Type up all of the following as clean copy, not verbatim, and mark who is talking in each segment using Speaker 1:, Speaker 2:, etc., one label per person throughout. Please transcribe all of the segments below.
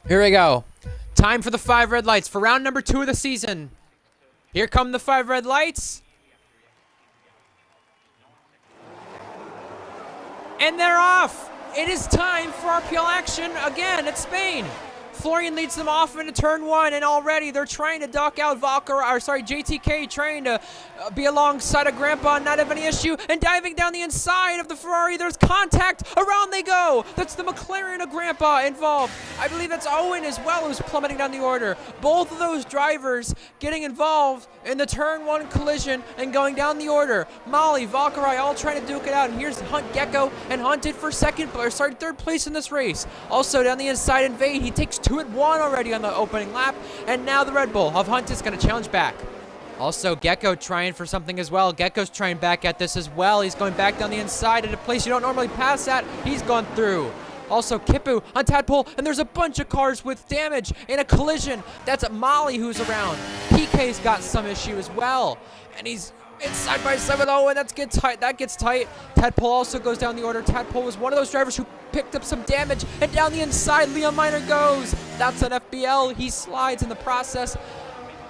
Speaker 1: Here we go. Time for the 5 red lights for round number 2 of the season. Here come the 5 red lights. And they're off. It is time for RPL action again at Spain. Florian leads them off into turn 1, and already they're trying to duck out JTK trying to be alongside of Grandpa and not have any issue, and diving down the inside of the Ferrari. There's contact. Around they go. That's the McLaren of Grandpa involved. I believe that's Owen as well who's plummeting down the order. Both of those drivers getting involved in the turn 1 collision and going down the order. Molly, Valkyrie all trying to duke it out, and here's Hunt Gecko, and hunted for third place in this race. Also down the inside, Invade. He takes 2 at 1 already on the opening lap, and now the Red Bull of Hunt is going to challenge back. Also, Gecko trying for something as well. Gecko's trying back at this as well. He's going back down the inside at a place you don't normally pass at. He's gone through. Also, Kippu on Tadpole, and there's a bunch of cars with damage in a collision. That's Molly who's around. PK's got some issue as well, and it's side by side with Owen. That gets tight. Tadpole also goes down the order. Tadpole was one of those drivers who picked up some damage, and down the inside, Leon Miner goes. That's an FBL. He slides in the process.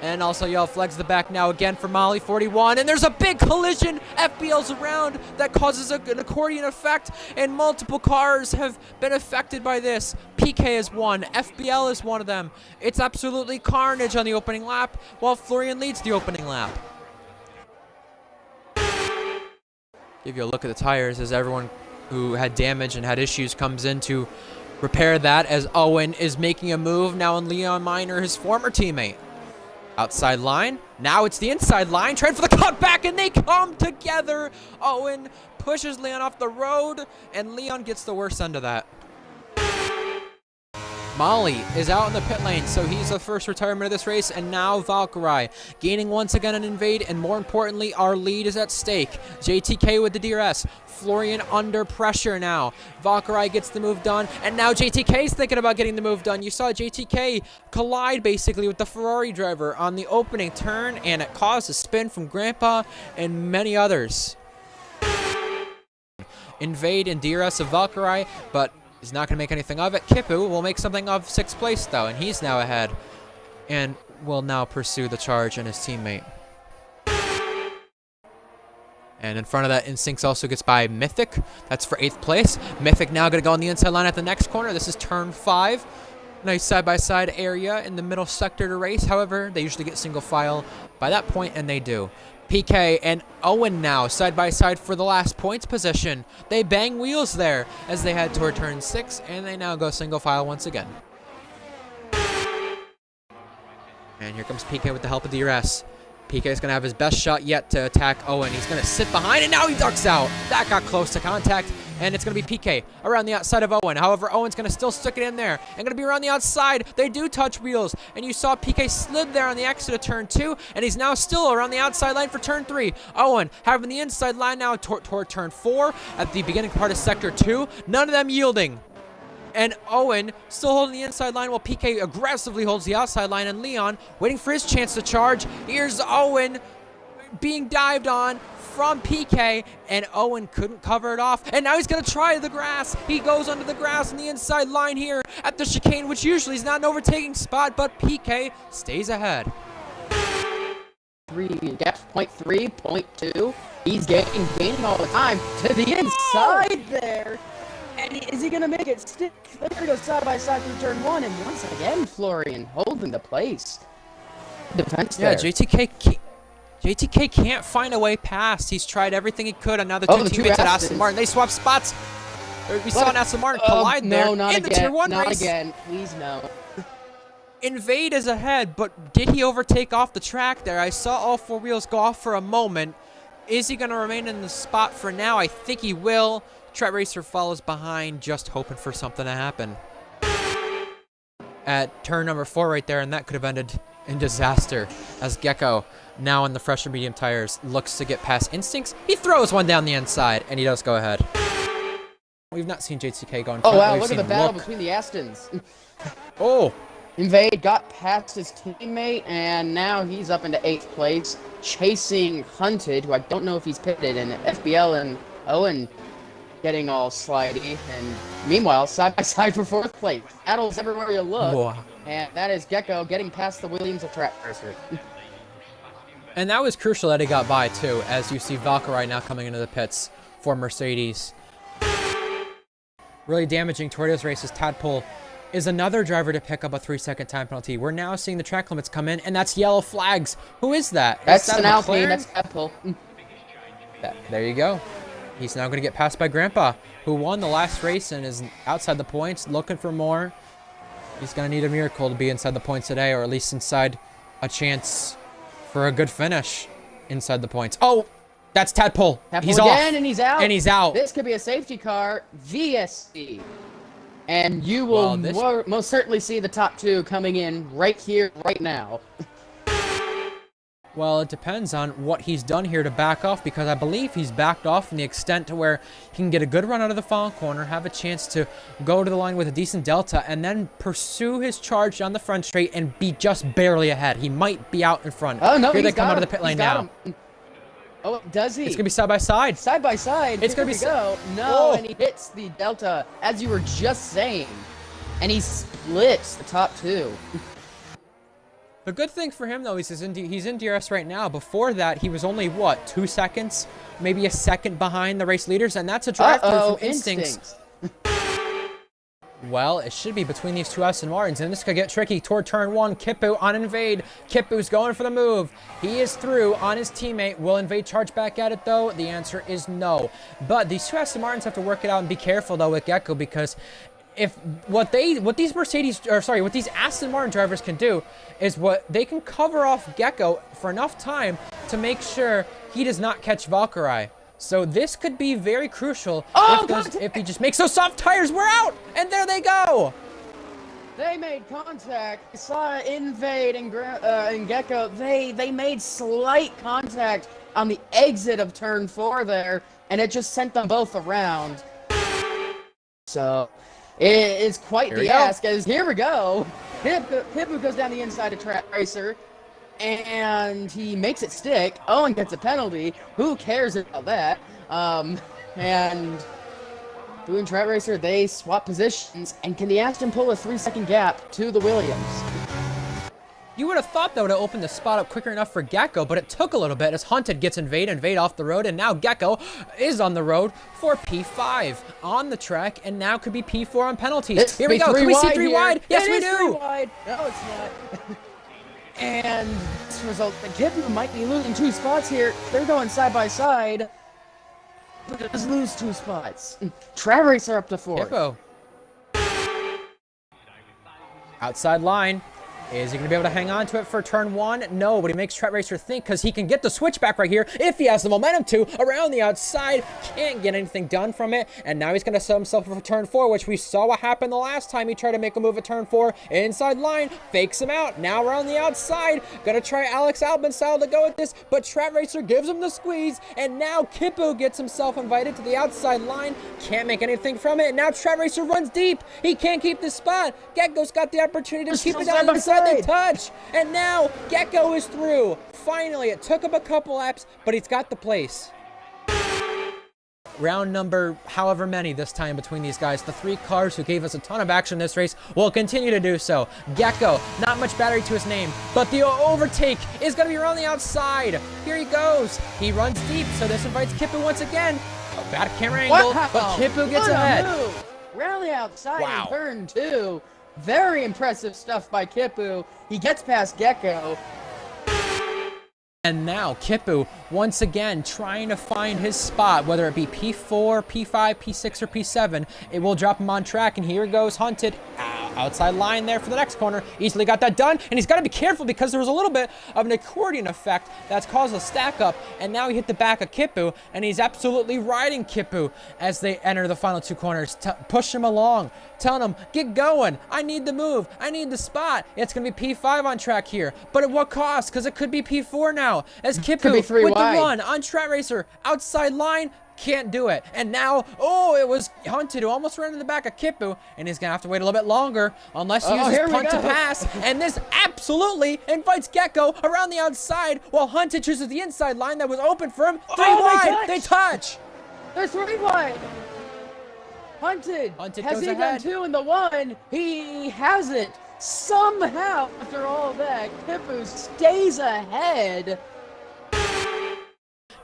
Speaker 1: And also yellow flags the back now again for Molly 41. And there's a big collision. FBL's around. That causes an accordion effect. And multiple cars have been affected by this. PK is one. FBL is one of them. It's absolutely carnage on the opening lap, while Florian leads the opening lap. Give you a look at the tires as everyone who had damage and had issues comes in to repair that, as Owen is making a move now on Leon Miner, his former teammate. Outside line. Now it's the inside line. Trying for the cutback, and they come together. Owen pushes Leon off the road, and Leon gets the worst end of that. Molly is out in the pit lane, so he's the first retirement of this race, and now Valkyrie gaining once again an invade, and more importantly, our lead is at stake. JTK with the DRS. Florian under pressure now. Valkyrie gets the move done, and now JTK's thinking about getting the move done. You saw JTK collide basically with the Ferrari driver on the opening turn, and it caused a spin from Grandpa and many others. Invade and DRS of Valkyrie, but he's not going to make anything of it. Kippu will make something of 6th place, though, and he's now ahead and will now pursue the charge and his teammate. And in front of that, Instincts also gets by Mythic. That's for 8th place. Mythic now going to go on the inside line at the next corner. This is turn 5. Nice side-by-side area in the middle sector to race. However, they usually get single file by that point, and they do. PK and Owen now side-by-side for the last points position. They bang wheels there as they head toward turn 6, and they now go single file once again. And here comes PK with the help of DRS. PK is going to have his best shot yet to attack Owen. He's going to sit behind, and now he ducks out. That got close to contact, and it's going to be PK around the outside of Owen. However, Owen's going to still stick it in there and going to be around the outside. They do touch wheels, and you saw PK slid there on the exit of turn 2, and he's now still around the outside line for turn 3. Owen having the inside line now toward turn 4 at the beginning part of sector 2. None of them yielding. And Owen still holding the inside line while PK aggressively holds the outside line, and Leon waiting for his chance to charge. Here's Owen being dived on from PK, and Owen couldn't cover it off, and now he's going to try the grass. He goes under the grass on the inside line here at the chicane, which usually is not an overtaking spot, but PK stays ahead.
Speaker 2: 3, gap, 0.3, 0.2. He's gaining all the time to the inside there. And is he going to make it stick? They're going to go side by side through turn 1, and once again, Florian holding the place. Defense there.
Speaker 1: Yeah, JTK can't find a way past. He's tried everything he could, and now the two teammates at Aston Martin, they swap spots. We saw an Aston Martin collide there in the Tier 1 race.
Speaker 2: Not again. Please, no.
Speaker 1: Invade is ahead, but did he overtake off the track there? I saw all 4 wheels go off for a moment. Is he going to remain in the spot for now? I think he will. Tret Racer follows behind, just hoping for something to happen. At turn number 4 right there, and that could have ended in disaster, as Gecko, now on the fresher medium tires, looks to get past Instincts. He throws one down the inside, and he does go ahead. We've not seen JTK go in front.
Speaker 2: Oh, wow, look at the battle between the Astons.
Speaker 1: Oh!
Speaker 2: Invade got past his teammate, and now he's up into 8th place, chasing Hunted, who I don't know if he's pitted, and FBL and Owen getting all slidey, and meanwhile, side by side for 4th place. Battles everywhere you look,
Speaker 1: Whoa.
Speaker 2: and that is Gecko getting past the Williams of Track Racer.
Speaker 1: And that was crucial that he got by, too, as you see Valkyrie now coming into the pits for Mercedes. Really damaging toward his race is Tadpole is another driver to pick up a 3-second time penalty. We're now seeing the track limits come in, and that's yellow flags. Who is that?
Speaker 2: That's
Speaker 1: is that
Speaker 2: an Alpine, that's Tadpole.
Speaker 1: There you go. He's now going to get passed by Grandpa, who won the last race and is outside the points, looking for more. He's going to need a miracle to be inside the points today, or at least inside a chance for a good finish inside the points. Oh, that's Tadpole. He's
Speaker 2: again,
Speaker 1: off.
Speaker 2: And he's out.
Speaker 1: And he's out.
Speaker 2: This could be a safety car, VSC. And you will most certainly see the top 2 coming in right here, right now.
Speaker 1: Well, it depends on what he's done here to back off, because I believe he's backed off in the extent to where he can get a good run out of the final corner, have a chance to go to the line with a decent delta, and then pursue his charge down the front straight and be just barely ahead. He might be out in front.
Speaker 2: Oh, no,
Speaker 1: here they come out of the pit lane now.
Speaker 2: Oh, does he?
Speaker 1: It's going to be side by side.
Speaker 2: Side by side.
Speaker 1: It's going to be...
Speaker 2: No,
Speaker 1: Whoa.
Speaker 2: And he hits the delta, as you were just saying. And he splits the top 2.
Speaker 1: The good thing for him, though, is he's in DRS right now. Before that, he was only, what, 2 seconds? Maybe a second behind the race leaders, and that's a drive-through from Instincts. Well, it should be between these two Aston Martins, and this could get tricky toward turn 1. Kippu on Invade. Kippu's going for the move. He is through on his teammate. Will Invade charge back at it, though? The answer is no. But these two Aston Martins have to work it out and be careful, though, with Gecko, because if what these Aston Martin drivers can do is they can cover off Gecko for enough time to make sure he does not catch Valkyrie. So this could be very crucial if he just makes those soft tires. We're out, and there they go.
Speaker 2: They made contact. I saw Invade and Gecko. They made slight contact on the exit of turn 4 there, and it just sent them both around. So it's quite the ask. As here we go. Pippu goes down the inside of Track Racer, and he makes it stick. Owen gets a penalty. Who cares about that? And Pippu and Track Racer, they swap positions, and can the Aston pull a 3-second gap to the Williams?
Speaker 1: You would have thought that would have opened the spot up quicker enough for Gecko, but it took a little bit as Hunted gets Invade off the road, and now Gecko is on the road for P5 on the track, and now could be P4 on penalties. Here we go. Can we see 3 wide? Yes, we do.
Speaker 2: 3 wide. No, it's not. And this result, the Kippu might be losing 2 spots here. They're going side by side. But does lose 2 spots. Track Racer up to 4th.
Speaker 1: Kippu. Outside line. Is he going to be able to hang on to it for turn 1? No, but he makes Track Racer think, because he can get the switchback right here if he has the momentum to. Around the outside, can't get anything done from it, and now he's going to set himself up for turn 4, which we saw what happened the last time he tried to make a move at turn 4. Inside line, fakes him out. Now around the outside, going to try Alex Albon style to go with this, but Track Racer gives him the squeeze, and now Kippu gets himself invited to the outside line. Can't make anything from it, and now Track Racer runs deep. He can't keep this spot. Gecko's got the opportunity to keep it down the side. They touch, and now Gecko is through. Finally, it took him a couple laps, but he's got the place. Round number however many this time between these guys. The 3 cars who gave us a ton of action in this race will continue to do so. Gecko, not much battery to his name, but the overtake is going to be around the outside. Here he goes. He runs deep, so this invites Kippu once again. A bad camera angle, but Kippu gets ahead.
Speaker 2: Rally outside in turn 2. Very impressive stuff by Kippu. He gets past Gecko.
Speaker 1: And now Kippu, once again, trying to find his spot, whether it be P4, P5, P6, or P7. It will drop him on track, and here goes Hunted. Outside line there for the next corner. Easily got that done, and he's got to be careful because there was a little bit of an accordion effect that's caused a stack up, and now he hit the back of Kippu, and he's absolutely riding Kippu as they enter the final 2 corners. Push him along, telling him, get going. I need the move. I need the spot. It's going to be P5 on track here, but at what cost? Because it could be P4 now, as Kippu with the run on Track Racer, outside line, can't do it. And now, it was Hunted who almost ran in the back of Kippu, and he's going to have to wait a little bit longer unless he uses punt to pass. And this absolutely invites Gecko around the outside while Hunted chooses the inside line that was open for him. 3 wide. They touch.
Speaker 2: They're 3 wide. Hunted
Speaker 1: Hunted
Speaker 2: has
Speaker 1: goes
Speaker 2: he
Speaker 1: ahead.
Speaker 2: done 2 in the 1? He hasn't. Somehow, after all that, Kipu stays ahead.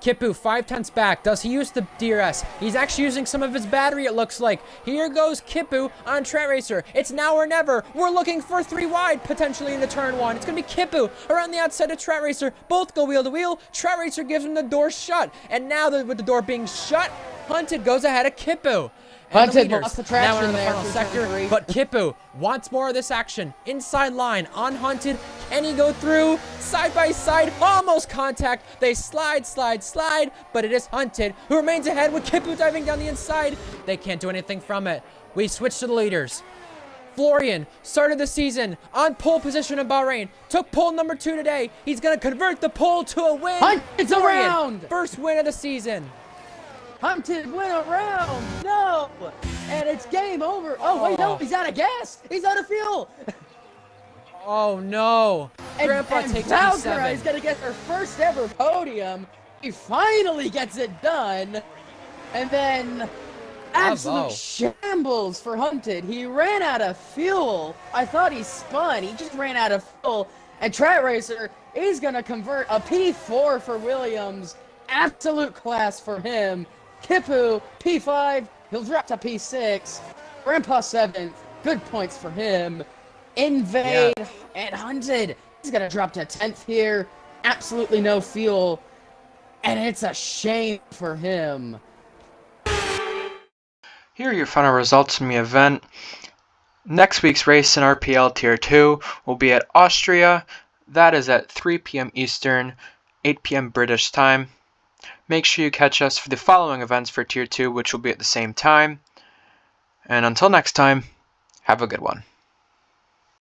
Speaker 1: Kipu, 5/10 back. Does he use the DRS? He's actually using some of his battery, it looks like. Here goes Kipu on Trent Racer. It's now or never. We're looking for 3 wide, potentially into turn 1. It's going to be Kipu around the outside of Trent Racer. Both go wheel to wheel. Trent Racer gives him the door shut. And now with the door being shut, Hunted goes ahead of Kipu. And
Speaker 2: Hunted
Speaker 1: the leaders
Speaker 2: lost the traction
Speaker 1: now in the
Speaker 2: there
Speaker 1: final
Speaker 2: for
Speaker 1: sector,
Speaker 2: 23.
Speaker 1: but Kipu wants more of this action. Inside line on Hunted. Can he go through? Side by side, almost contact. They slide, but it is Hunted who remains ahead with Kipu diving down the inside. They can't do anything from it. We switch to the leaders. Florian started the season on pole position in Bahrain. Took pole number 2 today. He's going to convert the pole to a win.
Speaker 2: Hunted's
Speaker 1: Florian,
Speaker 2: around.
Speaker 1: first win of the season.
Speaker 2: Hunted went around. No. And it's game over. Oh, wait, no. He's out of gas. He's out of fuel.
Speaker 1: Oh, no. Grandpa
Speaker 2: and
Speaker 1: takes
Speaker 2: Valkyrie is
Speaker 1: P7.
Speaker 2: going to get her first ever podium. He finally gets it done. And then absolute shambles for Hunted. He ran out of fuel. I thought he spun. He just ran out of fuel. And Trent Racer is going to convert a P4 for Williams. Absolute class for him. Kipu, P5. He'll drop to P6. Grandpa 7th. Good points for him. Invade and Hunted. He's going to drop to 10th here. Absolutely no fuel. And it's a shame for him.
Speaker 3: Here are your final results from the event. Next week's race in RPL Tier 2 will be at Austria. That is at 3 p.m. Eastern, 8 p.m. British time. Make sure you catch us for the following events for Tier 2, which will be at the same time. And until next time, have a good one.